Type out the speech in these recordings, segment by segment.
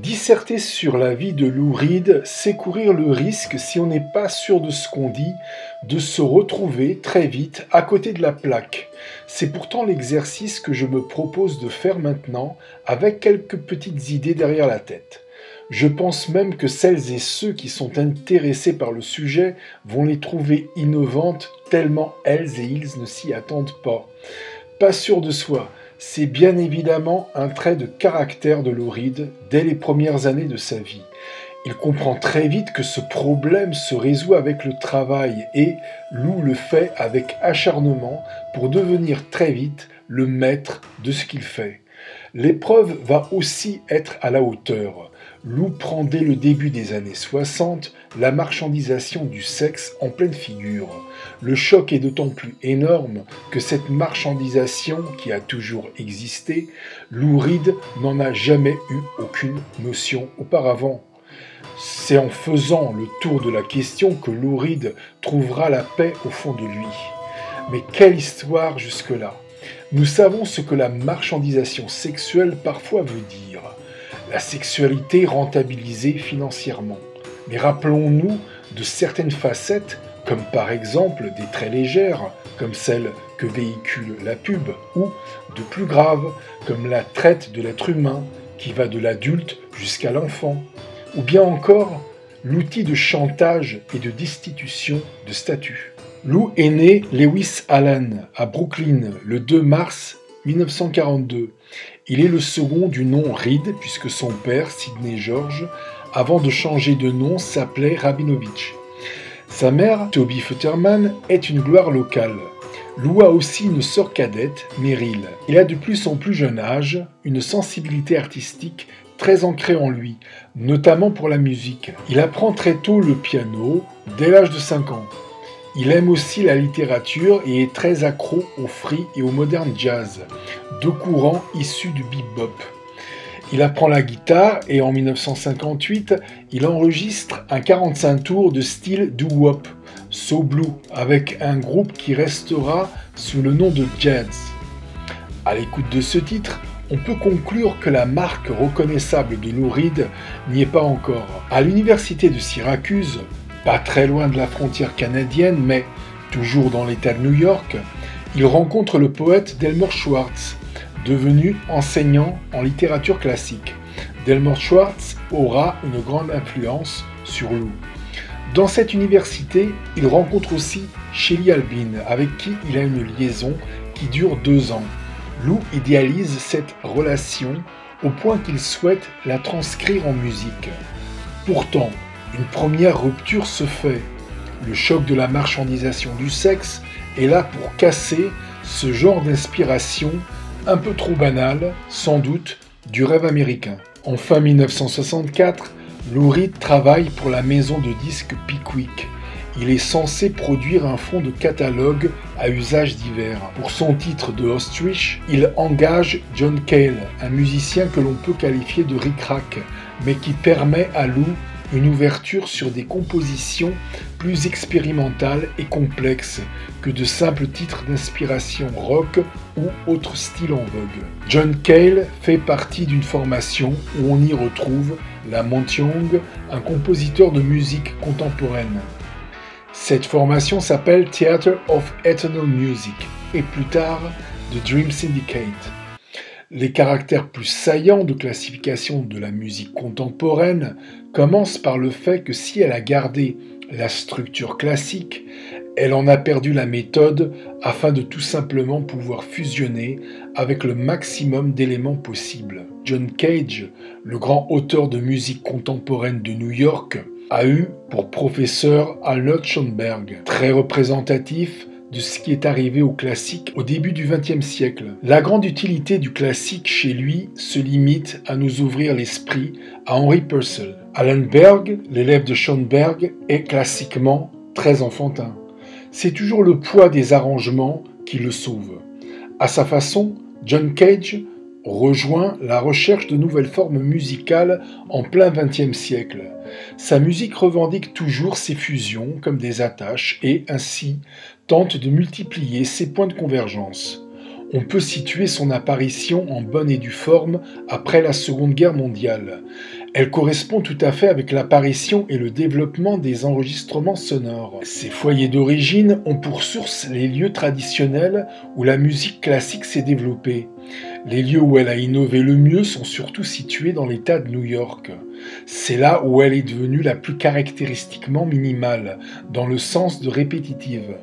Disserter sur la vie de Lou Reed, c'est courir le risque, si on n'est pas sûr de ce qu'on dit, de se retrouver très vite à côté de la plaque. C'est pourtant l'exercice que je me propose de faire maintenant, avec quelques petites idées derrière la tête. Je pense même que celles et ceux qui sont intéressés par le sujet vont les trouver innovantes tellement elles et ils ne s'y attendent pas. Pas sûr de soi. C'est bien évidemment un trait de caractère de Lou Reed dès les premières années de sa vie. Il comprend très vite que ce problème se résout avec le travail et Lou le fait avec acharnement pour devenir très vite le maître de ce qu'il fait. L'épreuve va aussi être à la hauteur. Lou prend dès le début des années 60 la marchandisation du sexe en pleine figure. Le choc est d'autant plus énorme que cette marchandisation qui a toujours existé, Lou Reed n'en a jamais eu aucune notion auparavant. C'est en faisant le tour de la question que Lou Reed trouvera la paix au fond de lui. Mais quelle histoire jusque-là! Nous savons ce que la marchandisation sexuelle parfois veut dire. La sexualité rentabilisée financièrement. Mais rappelons-nous de certaines facettes, comme par exemple des très légères, comme celles que véhicule la pub, ou de plus graves, comme la traite de l'être humain, qui va de l'adulte jusqu'à l'enfant, ou bien encore l'outil de chantage et de destitution de statut. Lou est né Lewis Allen à Brooklyn le 2 mars 1942. Il est le second du nom Reed puisque son père, Sidney George, avant de changer de nom, s'appelait Rabinovich. Sa mère, Toby Futterman, est une gloire locale. Lou a aussi une sœur cadette, Meryl. Il a depuis son plus jeune âge une sensibilité artistique très ancrée en lui, notamment pour la musique. Il apprend très tôt le piano, dès l'âge de 5 ans. Il aime aussi la littérature et est très accro au free et au modern jazz, deux courants issus du bebop. Il apprend la guitare et en 1958, il enregistre un 45 tours de style doo-wop, So Blue, avec un groupe qui restera sous le nom de Jazz. À l'écoute de ce titre, on peut conclure que la marque reconnaissable de Lou Reed n'y est pas encore. À l'université de Syracuse, pas très loin de la frontière canadienne, mais toujours dans l'État de New York, il rencontre le poète Delmore Schwartz, devenu enseignant en littérature classique. Delmore Schwartz aura une grande influence sur Lou. Dans cette université, il rencontre aussi Shelley Albin, avec qui il a une liaison qui dure 2 ans. Lou idéalise cette relation au point qu'il souhaite la transcrire en musique. Pourtant, une première rupture se fait. Le choc de la marchandisation du sexe est là pour casser ce genre d'inspiration un peu trop banale, sans doute, du rêve américain. En fin 1964, Lou Reed travaille pour la maison de disques Pickwick. Il est censé produire un fonds de catalogue à usage divers. Pour son titre de Ostrich, il engage John Cale, un musicien que l'on peut qualifier de ric-rac, mais qui permet à Lou une ouverture sur des compositions plus expérimentales et complexes que de simples titres d'inspiration rock ou autres styles en vogue. John Cale fait partie d'une formation où on y retrouve la Young, un compositeur de musique contemporaine. Cette formation s'appelle Theatre of Eternal Music et plus tard The Dream Syndicate. Les caractères plus saillants de classification de la musique contemporaine commencent par le fait que si elle a gardé la structure classique, elle en a perdu la méthode afin de tout simplement pouvoir fusionner avec le maximum d'éléments possibles. John Cage, le grand auteur de musique contemporaine de New York, a eu pour professeur Arnold Schoenberg, très représentatif de ce qui est arrivé au classique au début du XXe siècle. La grande utilité du classique chez lui se limite à nous ouvrir l'esprit à Henry Purcell. Alan Berg, l'élève de Schoenberg, est classiquement très enfantin. C'est toujours le poids des arrangements qui le sauve. À sa façon, John Cage rejoint la recherche de nouvelles formes musicales en plein XXe siècle. Sa musique revendique toujours ses fusions comme des attaches et, ainsi, tente de multiplier ses points de convergence. On peut situer son apparition en bonne et due forme après la Seconde Guerre mondiale. Elle correspond tout à fait avec l'apparition et le développement des enregistrements sonores. Ces foyers d'origine ont pour source les lieux traditionnels où la musique classique s'est développée. Les lieux où elle a innové le mieux sont surtout situés dans l'État de New York. C'est là où elle est devenue la plus caractéristiquement minimale, dans le sens de répétitive.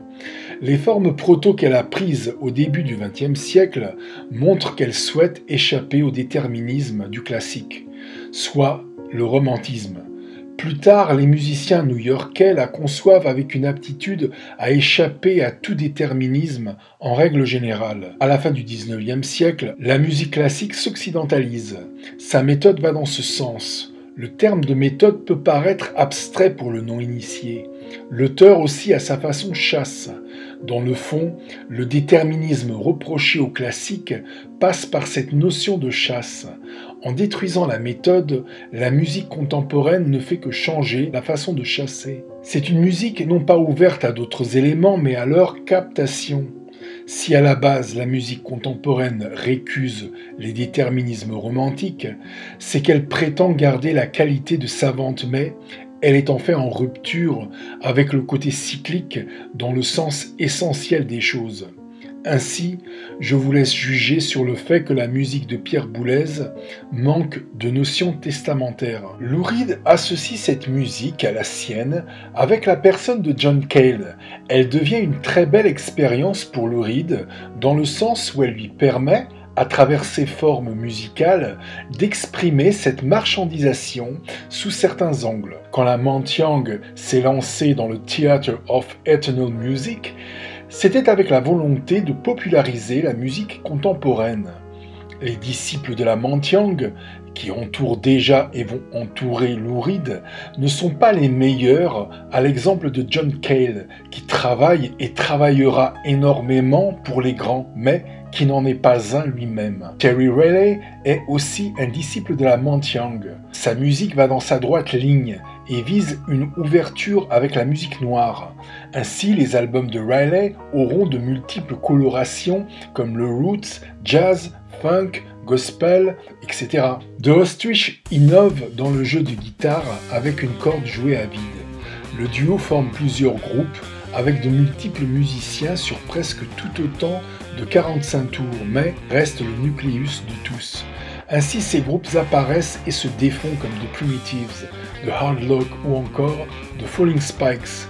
Les formes proto qu'elle a prises au début du XXe siècle montrent qu'elle souhaite échapper au déterminisme du classique, soit le romantisme. Plus tard, les musiciens new-yorkais la conçoivent avec une aptitude à échapper à tout déterminisme en règle générale. À la fin du XIXe siècle, la musique classique s'occidentalise. Sa méthode va dans ce sens. Le terme de méthode peut paraître abstrait pour le non-initié. L'auteur aussi à sa façon chasse. Dans le fond, le déterminisme reproché au classique passe par cette notion de chasse. En détruisant la méthode, la musique contemporaine ne fait que changer la façon de chasser. C'est une musique non pas ouverte à d'autres éléments, mais à leur captation. Si à la base la musique contemporaine récuse les déterminismes romantiques, c'est qu'elle prétend garder la qualité de savante, mais elle est en fait en rupture avec le côté cyclique dans le sens essentiel des choses. Ainsi, je vous laisse juger sur le fait que la musique de Pierre Boulez manque de notions testamentaires. Lou Reed associe cette musique à la sienne avec la personne de John Cale. Elle devient une très belle expérience pour Lou Reed, dans le sens où elle lui permet, à travers ses formes musicales, d'exprimer cette marchandisation sous certains angles. Quand la Mantiang s'est lancée dans le Theatre of Eternal Music, c'était avec la volonté de populariser la musique contemporaine. Les disciples de la Mantiang, qui entourent déjà et vont entourer Lou Reed, ne sont pas les meilleurs, à l'exemple de John Cale, qui travaille et travaillera énormément pour les grands, mais qui n'en est pas un lui-même. Terry Riley est aussi un disciple de la Mantiang. Sa musique va dans sa droite ligne et vise une ouverture avec la musique noire. Ainsi, les albums de Riley auront de multiples colorations comme le roots, jazz, funk, gospel, etc. The Ostrich innove dans le jeu de guitare avec une corde jouée à vide. Le duo forme plusieurs groupes avec de multiples musiciens sur presque tout autant de 45 tours, mais reste le nucléus de tous. Ainsi, ces groupes apparaissent et se défont comme The Primitives, The Hard Lock ou encore The Falling Spikes.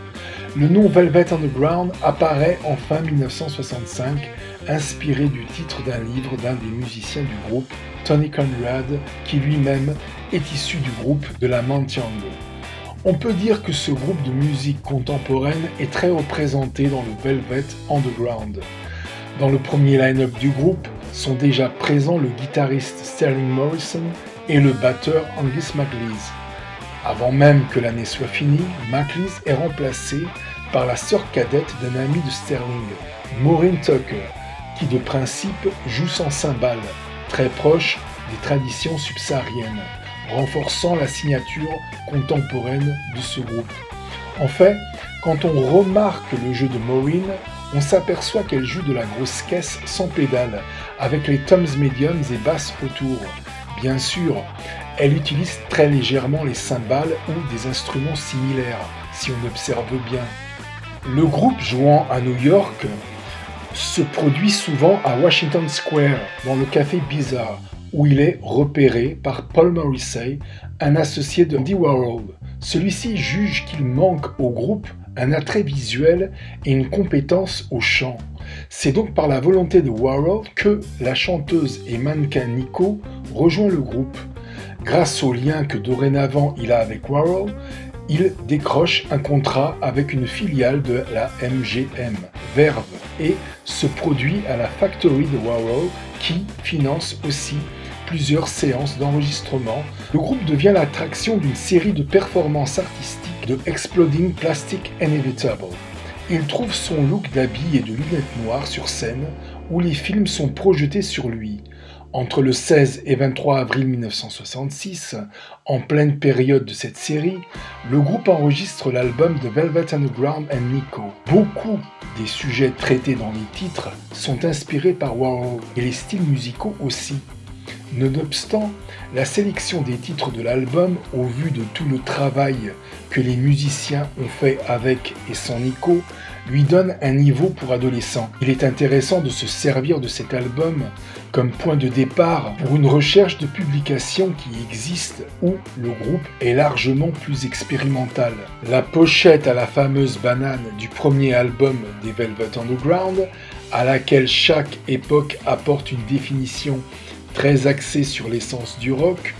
Le nom Velvet Underground apparaît en fin 1965, inspiré du titre d'un livre d'un des musiciens du groupe, Tony Conrad, qui lui-même est issu du groupe de la Mantiang. On peut dire que ce groupe de musique contemporaine est très représenté dans le Velvet Underground. Dans le premier line-up du groupe sont déjà présents le guitariste Sterling Morrison et le batteur Angus MacLeese. Avant même que l'année soit finie, MacLeese est remplacé par la sœur cadette d'un ami de Sterling, Maureen Tucker, qui de principe joue sans cymbales, très proche des traditions subsahariennes, renforçant la signature contemporaine de ce groupe. En fait, quand on remarque le jeu de Maureen, on s'aperçoit qu'elle joue de la grosse caisse sans pédale, avec les toms médiums et basses autour. Bien sûr, elle utilise très légèrement les cymbales ou des instruments similaires, si on observe bien. Le groupe jouant à New York se produit souvent à Washington Square, dans le café Bizarre, où il est repéré par Paul Morrissey, un associé de Andy Warhol. Celui-ci juge qu'il manque au groupe un attrait visuel et une compétence au chant. C'est donc par la volonté de Warhol que la chanteuse et mannequin Nico rejoint le groupe. Grâce au lien que dorénavant il a avec Warhol, il décroche un contrat avec une filiale de la MGM, Verve, et se produit à la Factory de Warhol qui finance aussi plusieurs séances d'enregistrement. Le groupe devient l'attraction d'une série de performances artistiques de Exploding Plastic Inevitable. Il trouve son look d'habits et de lunettes noires sur scène où les films sont projetés sur lui. Entre le 16 et 23 avril 1966, en pleine période de cette série, le groupe enregistre l'album The Velvet Underground and Nico. Beaucoup des sujets traités dans les titres sont inspirés par Warhol et les styles musicaux aussi. Nonobstant, la sélection des titres de l'album, au vu de tout le travail que les musiciens ont fait avec et sans Nico, lui donne un niveau pour adolescents. Il est intéressant de se servir de cet album comme point de départ pour une recherche de publication qui existe où le groupe est largement plus expérimental. La pochette à la fameuse banane du premier album des Velvet Underground, à laquelle chaque époque apporte une définition très axée sur l'essence du rock,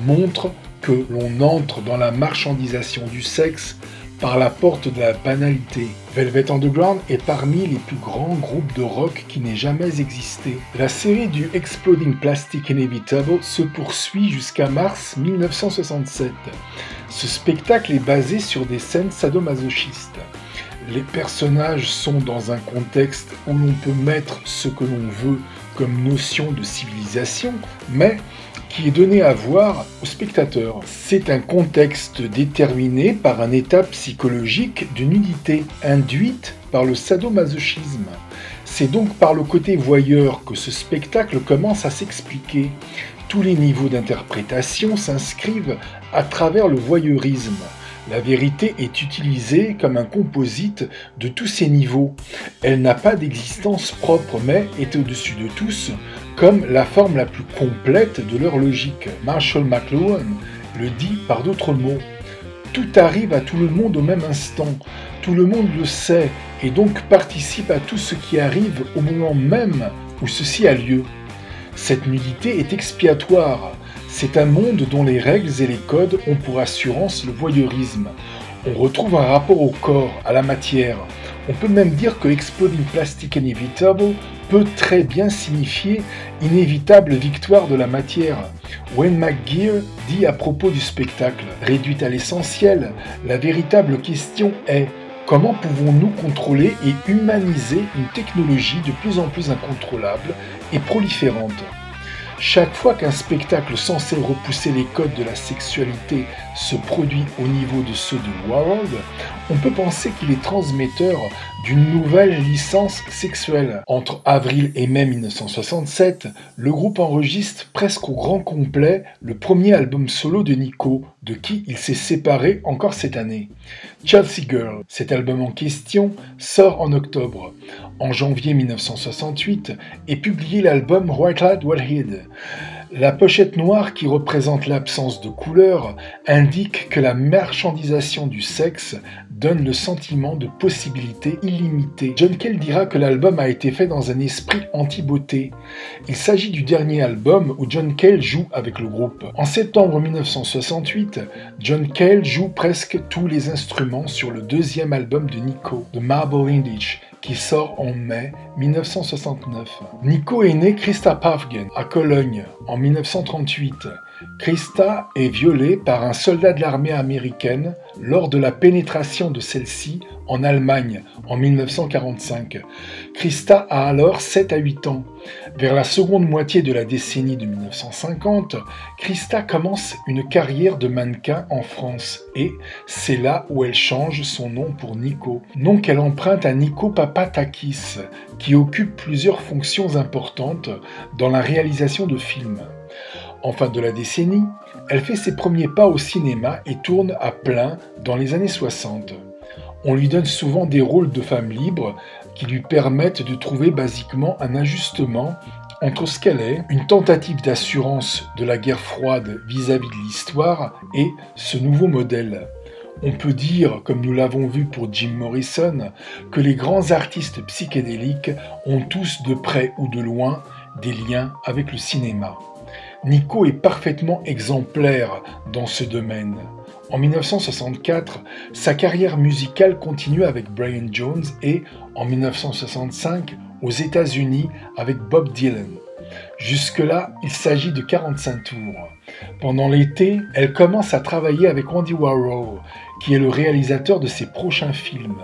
montre que l'on entre dans la marchandisation du sexe par la porte de la banalité. Velvet Underground est parmi les plus grands groupes de rock qui n'aient jamais existé. La série du Exploding Plastic Inevitable se poursuit jusqu'à mars 1967. Ce spectacle est basé sur des scènes sadomasochistes. Les personnages sont dans un contexte où l'on peut mettre ce que l'on veut comme notion de civilisation, mais qui est donné à voir au spectateur. C'est un contexte déterminé par un état psychologique de nudité induite par le sadomasochisme. C'est donc par le côté voyeur que ce spectacle commence à s'expliquer. Tous les niveaux d'interprétation s'inscrivent à travers le voyeurisme. La vérité est utilisée comme un composite de tous ces niveaux. Elle n'a pas d'existence propre, mais est au-dessus de tous, comme la forme la plus complète de leur logique. Marshall McLuhan le dit par d'autres mots. Tout arrive à tout le monde au même instant. Tout le monde le sait et donc participe à tout ce qui arrive au moment même où ceci a lieu. Cette nudité est expiatoire. C'est un monde dont les règles et les codes ont pour assurance le voyeurisme. On retrouve un rapport au corps, à la matière. On peut même dire que Exploding Plastic Inevitable peut très bien signifier inévitable victoire de la matière. Wayne McGear dit à propos du spectacle, réduite à l'essentiel, la véritable question est comment pouvons-nous contrôler et humaniser une technologie de plus en plus incontrôlable et proliférante ? Chaque fois qu'un spectacle censé repousser les codes de la sexualité se produit au niveau de ceux de Warhol, on peut penser qu'il est transmetteur d'une nouvelle licence sexuelle. Entre avril et mai 1967, le groupe enregistre presque au grand complet le premier album solo de Nico, de qui il s'est séparé encore cette année. Chelsea Girl, cet album en question, sort en octobre. En janvier 1968 est publié l'album White Light White Head. La pochette noire qui représente l'absence de couleur indique que la marchandisation du sexe donne le sentiment de possibilités illimitées. John Cale dira que l'album a été fait dans un esprit anti-beauté. Il s'agit du dernier album où John Cale joue avec le groupe. En septembre 1968, John Cale joue presque tous les instruments sur le deuxième album de Nico, The Marble Image, qui sort en mai 1969. Nico est né Christa Päffgen à Cologne en 1938. Christa est violée par un soldat de l'armée américaine lors de la pénétration de celle-ci en Allemagne en 1945. Christa a alors 7 à 8 ans. Vers la seconde moitié de la décennie de 1950, Christa commence une carrière de mannequin en France et c'est là où elle change son nom pour Nico, nom qu'elle emprunte à Nico Papatakis, qui occupe plusieurs fonctions importantes dans la réalisation de films. En fin de la décennie, elle fait ses premiers pas au cinéma et tourne à plein dans les années 60. On lui donne souvent des rôles de femme libre qui lui permettent de trouver basiquement un ajustement entre ce qu'elle est, une tentative d'assurance de la guerre froide vis-à-vis de l'histoire, et ce nouveau modèle. On peut dire, comme nous l'avons vu pour Jim Morrison, que les grands artistes psychédéliques ont tous de près ou de loin des liens avec le cinéma. Nico est parfaitement exemplaire dans ce domaine. En 1964, sa carrière musicale continue avec Brian Jones et, en 1965, aux États-Unis avec Bob Dylan. Jusque-là, il s'agit de 45 tours. Pendant l'été, elle commence à travailler avec Andy Warhol, qui est le réalisateur de ses prochains films.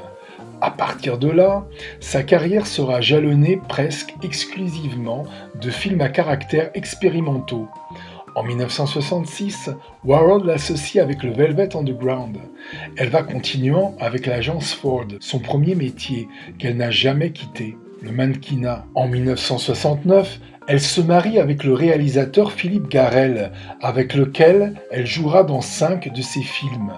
À partir de là, sa carrière sera jalonnée presque exclusivement de films à caractère expérimentaux. En 1966, Warhol l'associe avec le Velvet Underground. Elle va continuant avec l'agence Ford, son premier métier, qu'elle n'a jamais quitté, le mannequinat. En 1969, Elle se marie avec le réalisateur Philippe Garrel, avec lequel elle jouera dans 5 de ses films.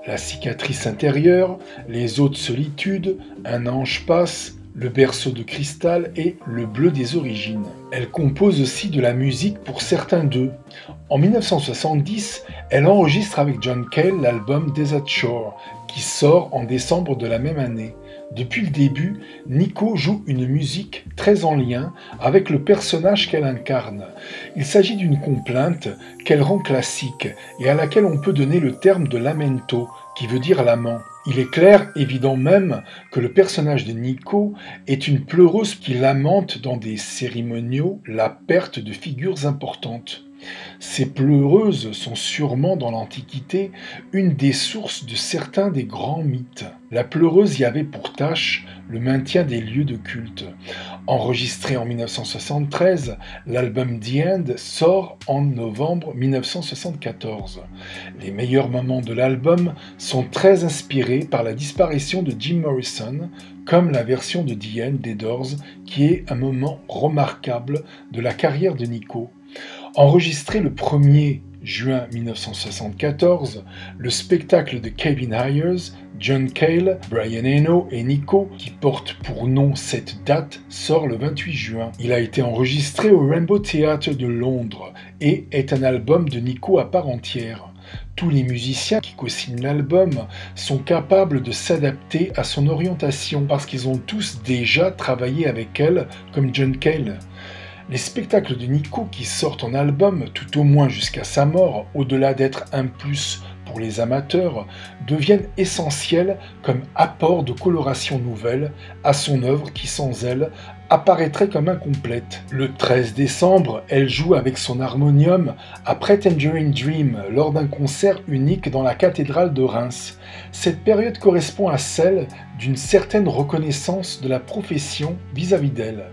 La cicatrice intérieure, Les eaux de solitude, Un ange passe, Le berceau de cristal et Le bleu des origines. Elle compose aussi de la musique pour certains d'eux. En 1970, elle enregistre avec John Cale l'album Desert Shore, qui sort en décembre de la même année. Depuis le début, Nico joue une musique très en lien avec le personnage qu'elle incarne. Il s'agit d'une complainte qu'elle rend classique et à laquelle on peut donner le terme de lamento, qui veut dire l'amant. Il est clair, évident même, que le personnage de Nico est une pleureuse qui lamente dans des cérémoniaux la perte de figures importantes. Ces pleureuses sont sûrement dans l'Antiquité une des sources de certains des grands mythes. La pleureuse y avait pour tâche le maintien des lieux de culte. Enregistré en 1973, l'album The End sort en novembre 1974. Les meilleurs moments de l'album sont très inspirés par la disparition de Jim Morrison, comme la version de The End des Doors, qui est un moment remarquable de la carrière de Nico. Enregistré le 1er juin 1974, le spectacle de Kevin Ayers, John Cale, Brian Eno et Nico, qui porte pour nom cette date, sort le 28 juin. Il a été enregistré au Rainbow Theatre de Londres et est un album de Nico à part entière. Tous les musiciens qui co-signent l'album sont capables de s'adapter à son orientation parce qu'ils ont tous déjà travaillé avec elle, comme John Cale. Les spectacles de Nico qui sortent en album, tout au moins jusqu'à sa mort, au-delà d'être un plus pour les amateurs, deviennent essentiels comme apport de coloration nouvelle à son œuvre qui, sans elle, apparaîtrait comme incomplète. Le 13 décembre, elle joue avec son harmonium après Tangerine Dream lors d'un concert unique dans la cathédrale de Reims. Cette période correspond à celle d'une certaine reconnaissance de la profession vis-à-vis d'elle.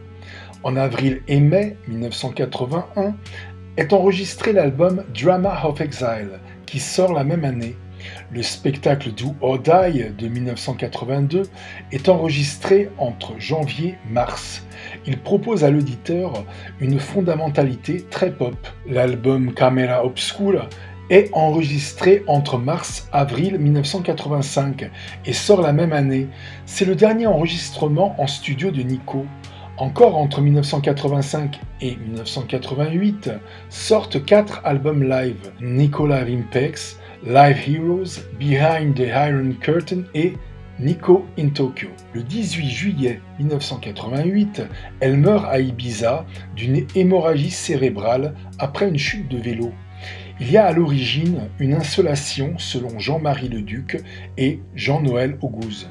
En avril et mai 1981 est enregistré l'album Drama of Exile, qui sort la même année. Le spectacle Do or Die de 1982 est enregistré entre janvier et mars. Il propose à l'auditeur une fondamentalité très pop. L'album Camera Obscura est enregistré entre mars et avril 1985 et sort la même année. C'est le dernier enregistrement en studio de Nico. Encore entre 1985 et 1988 sortent 4 albums live: Nico Live in Pex, Live Heroes, Behind the Iron Curtain et Nico in Tokyo. Le 18 juillet 1988, elle meurt à Ibiza d'une hémorragie cérébrale après une chute de vélo. Il y a à l'origine une insolation selon Jean-Marie Leduc et Jean-Noël Auguste.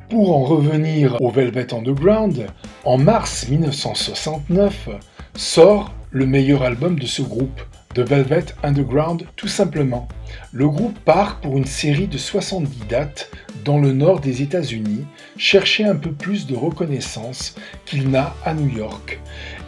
Pour en revenir au Velvet Underground, en mars 1969 sort le meilleur album de ce groupe, The Velvet Underground tout simplement. Le groupe part pour une série de 70 dates dans le nord des États-Unis, chercher un peu plus de reconnaissance qu'il n'a à New York.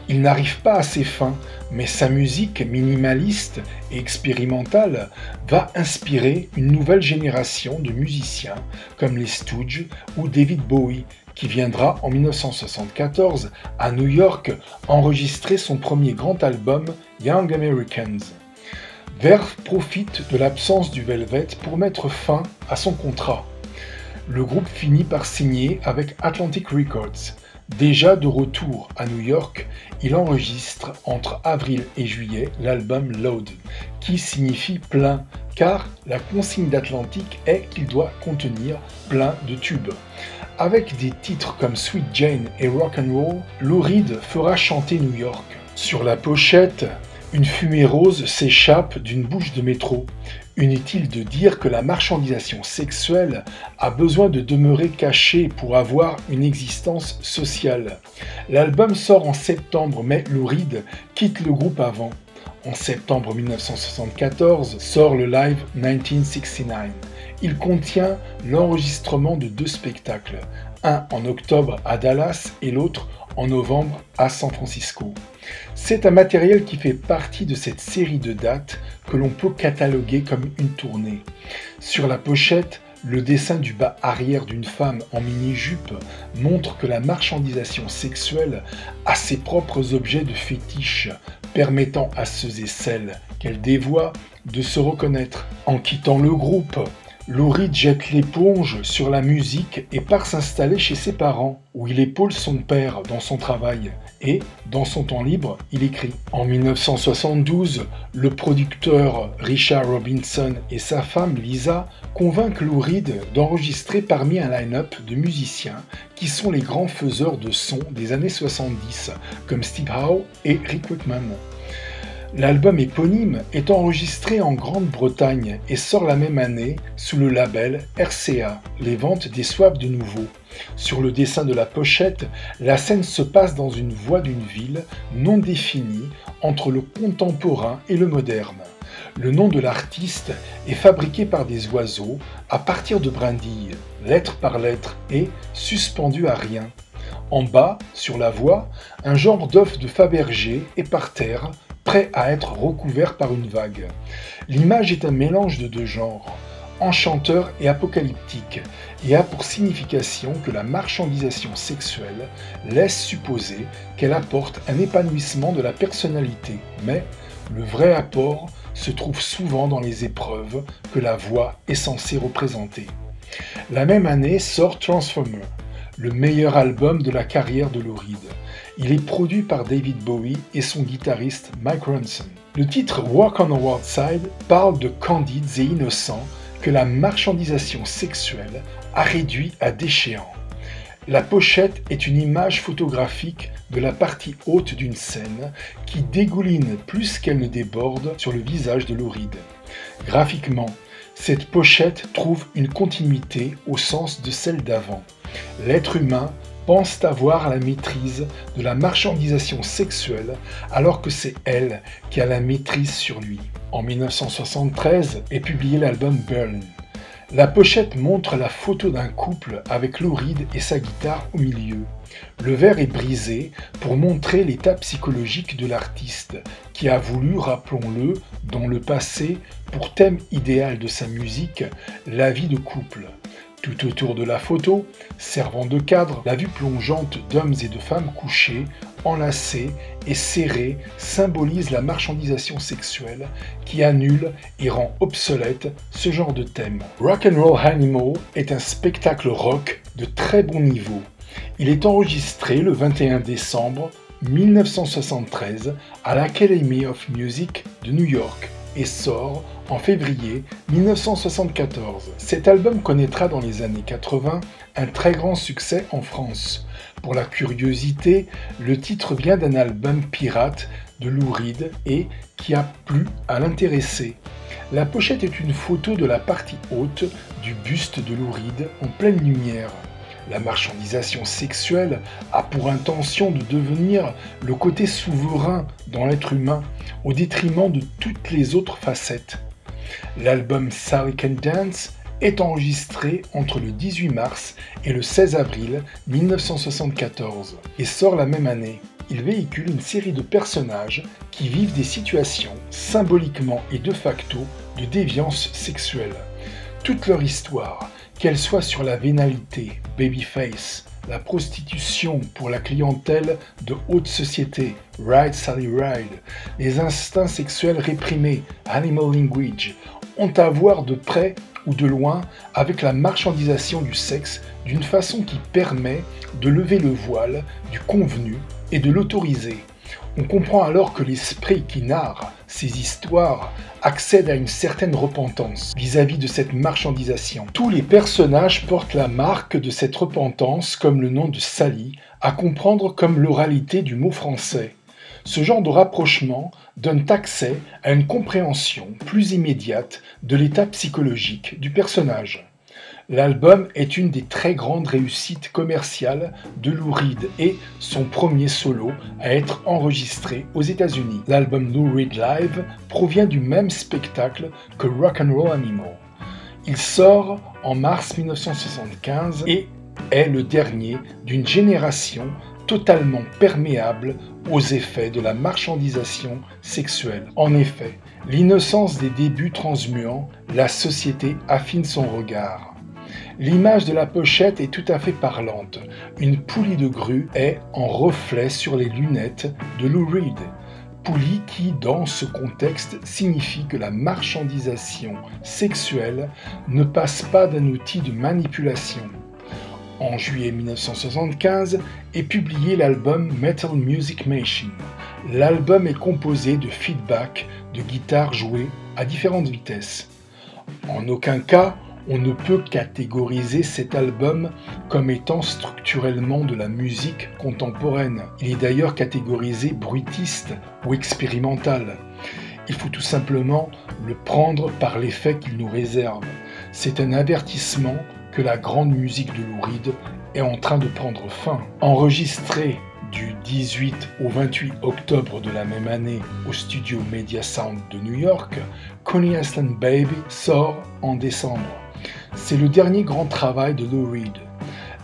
Il n'arrive pas à ses fins, mais sa musique minimaliste et expérimentale va inspirer une nouvelle génération de musiciens comme les Stooges ou David Bowie, qui viendra en 1974 à New York enregistrer son premier grand album Young Americans. Verve profite de l'absence du Velvet pour mettre fin à son contrat. Le groupe finit par signer avec Atlantic Records. Déjà de retour à New York, il enregistre entre avril et juillet l'album Load, qui signifie plein, car la consigne d'Atlantic est qu'il doit contenir plein de tubes. Avec des titres comme Sweet Jane et Rock'n'Roll, Lou Reed fera chanter New York. Sur la pochette, une fumée rose s'échappe d'une bouche de métro. Inutile de dire que la marchandisation sexuelle a besoin de demeurer cachée pour avoir une existence sociale. L'album sort en septembre, mais Lou Reed quitte le groupe avant. En septembre 1974 sort le Live 1969. Il contient l'enregistrement de 2 spectacles, un en octobre à Dallas et l'autre en novembre à San Francisco. C'est un matériel qui fait partie de cette série de dates que l'on peut cataloguer comme une tournée. Sur la pochette, Le dessin du bas arrière d'une femme en mini-jupe montre que la marchandisation sexuelle a ses propres objets de fétiche, permettant à ceux et celles qu'elle dévoie de se reconnaître. En quittant le groupe, Lou Reed jette l'éponge sur la musique et part s'installer chez ses parents, où il épaule son père dans son travail. Et, dans son temps libre, il écrit. En 1972, le producteur Richard Robinson et sa femme Lisa convainquent Lou Reed d'enregistrer parmi un line-up de musiciens qui sont les grands faiseurs de sons des années 70, comme Steve Howe et Rick Wakeman. L'album éponyme est enregistré en Grande-Bretagne et sort la même année sous le label RCA. Les ventes déçoivent de nouveau. Sur le dessin de la pochette, la scène se passe dans une voie d'une ville non définie entre le contemporain et le moderne. Le nom de l'artiste est fabriqué par des oiseaux à partir de brindilles, lettre par lettre et suspendu à rien. En bas, sur la voie, un genre d'œuf de Fabergé est par terre, prêt à être recouvert par une vague. L'image est un mélange de deux genres, enchanteur et apocalyptique, et a pour signification que la marchandisation sexuelle laisse supposer qu'elle apporte un épanouissement de la personnalité, mais le vrai apport se trouve souvent dans les épreuves que la voix est censée représenter. La même année sort Transformer, le meilleur album de la carrière de Lou Reed. Il est produit par David Bowie et son guitariste Mike Ronson. Le titre Walk on the Wild Side parle de candides et innocents que la marchandisation sexuelle a réduit à déchéants. La pochette est une image photographique de la partie haute d'une scène qui dégouline plus qu'elle ne déborde sur le visage de Lou Reed. Graphiquement, cette pochette trouve une continuité au sens de celle d'avant. L'être humain pense avoir la maîtrise de la marchandisation sexuelle alors que c'est elle qui a la maîtrise sur lui. En 1973 est publié l'album Berlin. La pochette montre la photo d'un couple avec Lou Reed et sa guitare au milieu. Le verre est brisé pour montrer l'état psychologique de l'artiste qui a voulu, rappelons-le, dans le passé, pour thème idéal de sa musique, la vie de couple. Tout autour de la photo, servant de cadre, la vue plongeante d'hommes et de femmes couchés, enlacés et serrés symbolise la marchandisation sexuelle qui annule et rend obsolète ce genre de thème. Rock'n'Roll Animal est un spectacle rock de très bon niveau. Il est enregistré le 21 décembre 1973 à l'Academy of Music de New York et sort en février 1974. Cet album connaîtra dans les années 80 un très grand succès en France. Pour la curiosité, le titre vient d'un album pirate de Lou Reed et qui a plu à l'intéressé. La pochette est une photo de la partie haute du buste de Lou Reed en pleine lumière. La marchandisation sexuelle a pour intention de devenir le côté souverain dans l'être humain, au détriment de toutes les autres facettes. L'album Sally Can Dance est enregistré entre le 18 mars et le 16 avril 1974 et sort la même année. Il véhicule une série de personnages qui vivent des situations, symboliquement et de facto, de déviance sexuelle. Toute leur histoire, qu'elle soit sur la vénalité, Babyface, la prostitution pour la clientèle de haute société, Ride Sally Ride, les instincts sexuels réprimés, Animal Language, ont à voir de près ou de loin avec la marchandisation du sexe d'une façon qui permet de lever le voile du convenu et de l'autoriser. On comprend alors que l'esprit qui narre ces histoires accède à une certaine repentance vis-à-vis de cette marchandisation. Tous les personnages portent la marque de cette repentance comme le nom de Sally, à comprendre comme l'oralité du mot français. Ce genre de rapprochement donne accès à une compréhension plus immédiate de l'état psychologique du personnage. L'album est une des très grandes réussites commerciales de Lou Reed et son premier solo à être enregistré aux États-Unis. L'album Lou Reed Live provient du même spectacle que Rock'n'Roll Animal. Il sort en mars 1975 et est le dernier d'une génération totalement perméable aux effets de la marchandisation sexuelle. En effet, l'innocence des débuts transmuant, la société affine son regard. L'image de la pochette est tout à fait parlante. Une poulie de grue est en reflet sur les lunettes de Lou Reed. Poulie qui, dans ce contexte, signifie que la marchandisation sexuelle ne passe pas d'un outil de manipulation. En juillet 1975 est publié l'album Metal Music Machine. L'album est composé de feedback de guitare jouée à différentes vitesses. En aucun cas, on ne peut catégoriser cet album comme étant structurellement de la musique contemporaine. Il est d'ailleurs catégorisé bruitiste ou expérimental. Il faut tout simplement le prendre par l'effet qu'il nous réserve. C'est un avertissement que la grande musique de Lou Reed est en train de prendre fin. Enregistré du 18 au 28 octobre de la même année au studio Media Sound de New York, Coney Island Baby sort en décembre. C'est le dernier grand travail de Lou Reed.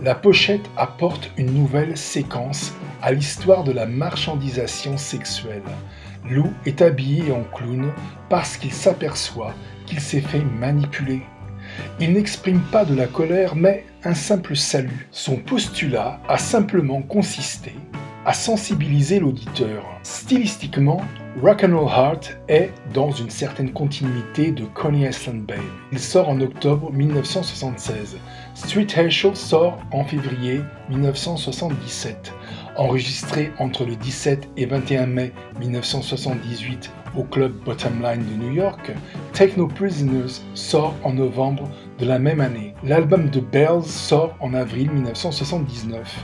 La pochette apporte une nouvelle séquence à l'histoire de la marchandisation sexuelle. Lou est habillé en clown parce qu'il s'aperçoit qu'il s'est fait manipuler. Il n'exprime pas de la colère, mais un simple salut. Son postulat a simplement consisté à sensibiliser l'auditeur. Stylistiquement, Rock'n'Roll Heart est dans une certaine continuité de Coney Island Babe. Il sort en octobre 1976. Street Hassle sort en février 1977. Enregistré entre le 17 et 21 mai 1978 au club Bottom Line de New York, Take No Prisoners sort en novembre de la même année. L'album de Bells sort en avril 1979.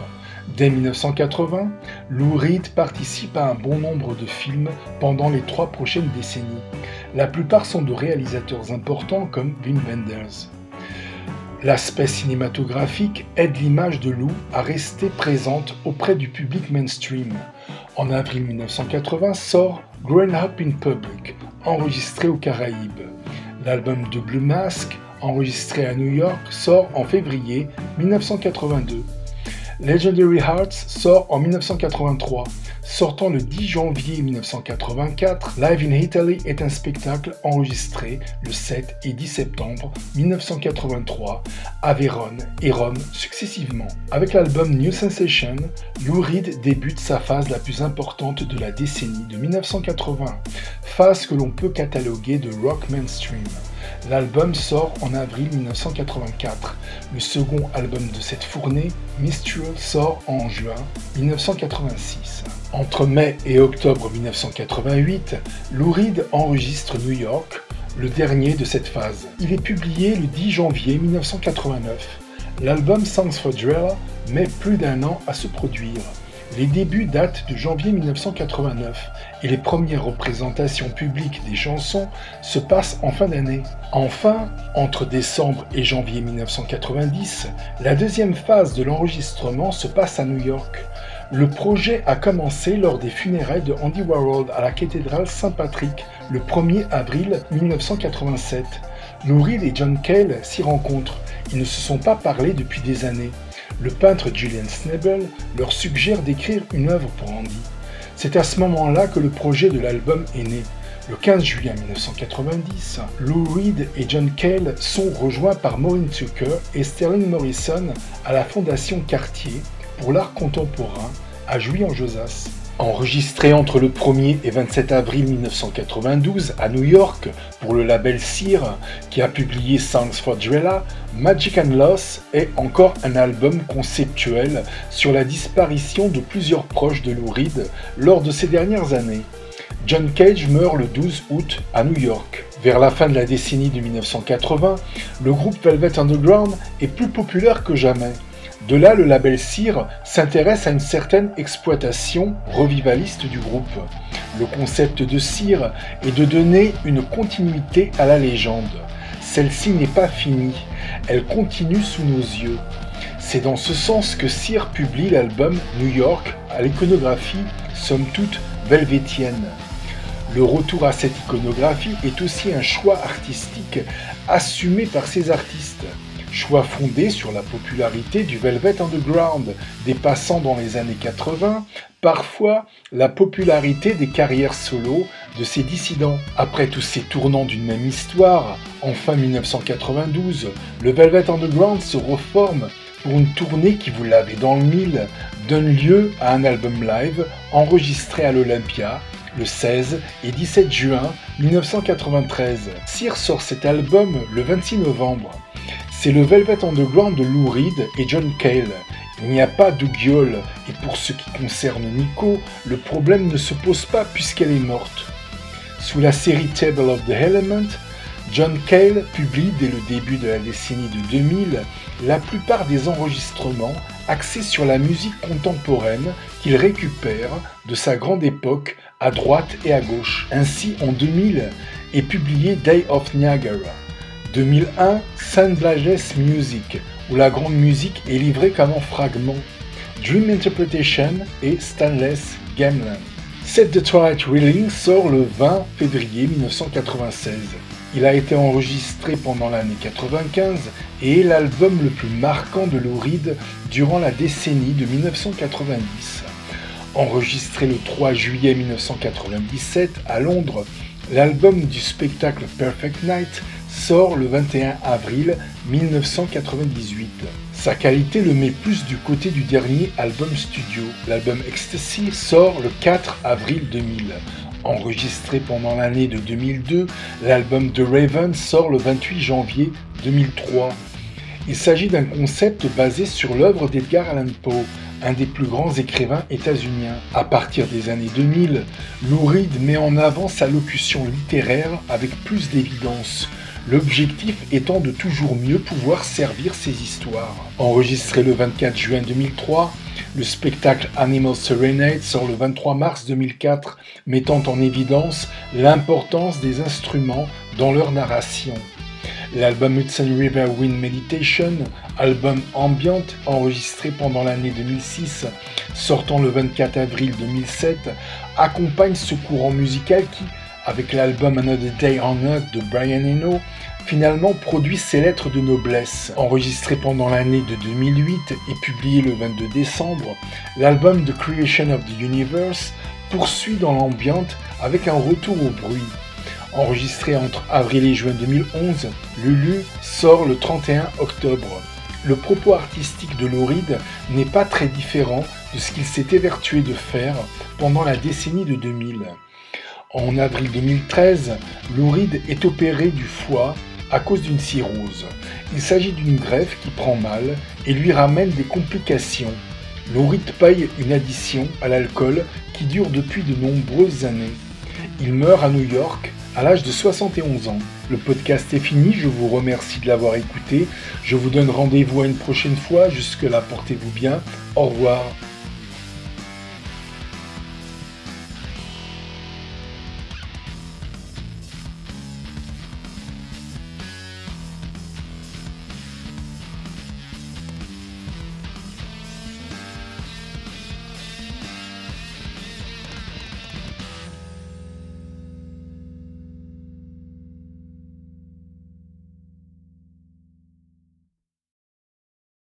Dès 1980, Lou Reed participe à un bon nombre de films pendant les 3 prochaines décennies. La plupart sont de réalisateurs importants comme Wim Wenders. L'aspect cinématographique aide l'image de Lou à rester présente auprès du public mainstream. En avril 1980 sort Growing Up in Public, enregistré aux Caraïbes. L'album de Blue Mask, enregistré à New York, sort en février 1982. Legendary Hearts sort en 1983. Sortant le 10 janvier 1984, Live in Italy est un spectacle enregistré le 7 et 10 septembre 1983 à Vérone et Rome successivement. Avec l'album New Sensation, Lou Reed débute sa phase la plus importante de la décennie de 1980, phase que l'on peut cataloguer de rock mainstream. L'album sort en avril 1984. Le second album de cette fournée, Mistral, sort en juin 1986. Entre mai et octobre 1988, Lou Reed enregistre New York, le dernier de cette phase. Il est publié le 10 janvier 1989. L'album Songs for Drella met plus d'1 an à se produire. Les débuts datent de janvier 1989 et les premières représentations publiques des chansons se passent en fin d'année. Enfin, entre décembre et janvier 1990, la deuxième phase de l'enregistrement se passe à New York. Le projet a commencé lors des funérailles de Andy Warhol à la cathédrale Saint-Patrick le 1er avril 1987. Lou Reed et John Cale s'y rencontrent. Ils ne se sont pas parlé depuis des années. Le peintre Julian Schnabel leur suggère d'écrire une œuvre pour Andy. C'est à ce moment-là que le projet de l'album est né. Le 15 juillet 1990, Lou Reed et John Cale sont rejoints par Maureen Tucker et Sterling Morrison à la Fondation Cartier pour l'art contemporain à Jouy-en-Josas. Enregistré entre le 1er et 27 avril 1992 à New York pour le label Sear, qui a publié Songs for Drella, Magic and Loss est encore un album conceptuel sur la disparition de plusieurs proches de Lou Reed lors de ces dernières années. John Cage meurt le 12 août à New York. Vers la fin de la décennie de 1980, le groupe Velvet Underground est plus populaire que jamais. De là, le label Sear s'intéresse à une certaine exploitation revivaliste du groupe. Le concept de Sear est de donner une continuité à la légende. Celle-ci n'est pas finie, elle continue sous nos yeux. C'est dans ce sens que Sear publie l'album New York à l'iconographie somme toute velvétienne. Le retour à cette iconographie est aussi un choix artistique assumé par ces artistes. Choix fondé sur la popularité du Velvet Underground, dépassant dans les années 80 parfois la popularité des carrières solo de ces dissidents. Après tous ces tournants d'une même histoire, en fin 1992, le Velvet Underground se reforme pour une tournée qui, vous l'avez dans le mille, donne lieu à un album live enregistré à l'Olympia le 16 et 17 juin 1993. Sears sort cet album le 26 novembre. C'est le Velvet Underground de Lou Reed et John Cale. Il n'y a pas de gueule, et pour ce qui concerne Nico, le problème ne se pose pas puisqu'elle est morte. Sous la série Table of the Element, John Cale publie dès le début de la décennie de 2000 la plupart des enregistrements axés sur la musique contemporaine qu'il récupère de sa grande époque à droite et à gauche. Ainsi, en 2000 est publié Day of Niagara. 2001, St. Blages Music, où la grande musique est livrée comme en fragments. Dream Interpretation et Stainless Gamelan. Set the Twilight Reeling sort le 20 février 1996. Il a été enregistré pendant l'année 95 et est l'album le plus marquant de Lou Reed durant la décennie de 1990. Enregistré le 3 juillet 1997 à Londres, l'album du spectacle Perfect Night sort le 21 avril 1998. Sa qualité le met plus du côté du dernier album studio. L'album Ecstasy sort le 4 avril 2000. Enregistré pendant l'année de 2002, l'album The Raven sort le 28 janvier 2003. Il s'agit d'un concept basé sur l'œuvre d'Edgar Allan Poe, un des plus grands écrivains états-uniens. À partir des années 2000, Lou Reed met en avant sa locution littéraire avec plus d'évidence, l'objectif étant de toujours mieux pouvoir servir ses histoires. Enregistré le 24 juin 2003, le spectacle Animal Serenade sort le 23 mars 2004, mettant en évidence l'importance des instruments dans leur narration. L'album Hudson River Wind Meditation, album ambient enregistré pendant l'année 2006, sortant le 24 avril 2007, accompagne ce courant musical qui, avec l'album Another Day on Earth de Brian Eno, finalement produit ses lettres de noblesse. Enregistré pendant l'année de 2008 et publié le 22 décembre, l'album The Creation of the Universe poursuit dans l'ambiante avec un retour au bruit. Enregistré entre avril et juin 2011, Lulu sort le 31 octobre. Le propos artistique de Lou Reed n'est pas très différent de ce qu'il s'est évertué de faire pendant la décennie de 2000. En avril 2013, Lou Reed est opéré du foie à cause d'une cirrhose. Il s'agit d'une greffe qui prend mal et lui ramène des complications. Lou Reed paye une addiction à l'alcool qui dure depuis de nombreuses années. Il meurt à New York à l'âge de 71 ans. Le podcast est fini, je vous remercie de l'avoir écouté. Je vous donne rendez-vous à une prochaine fois. Jusque-là, portez-vous bien. Au revoir.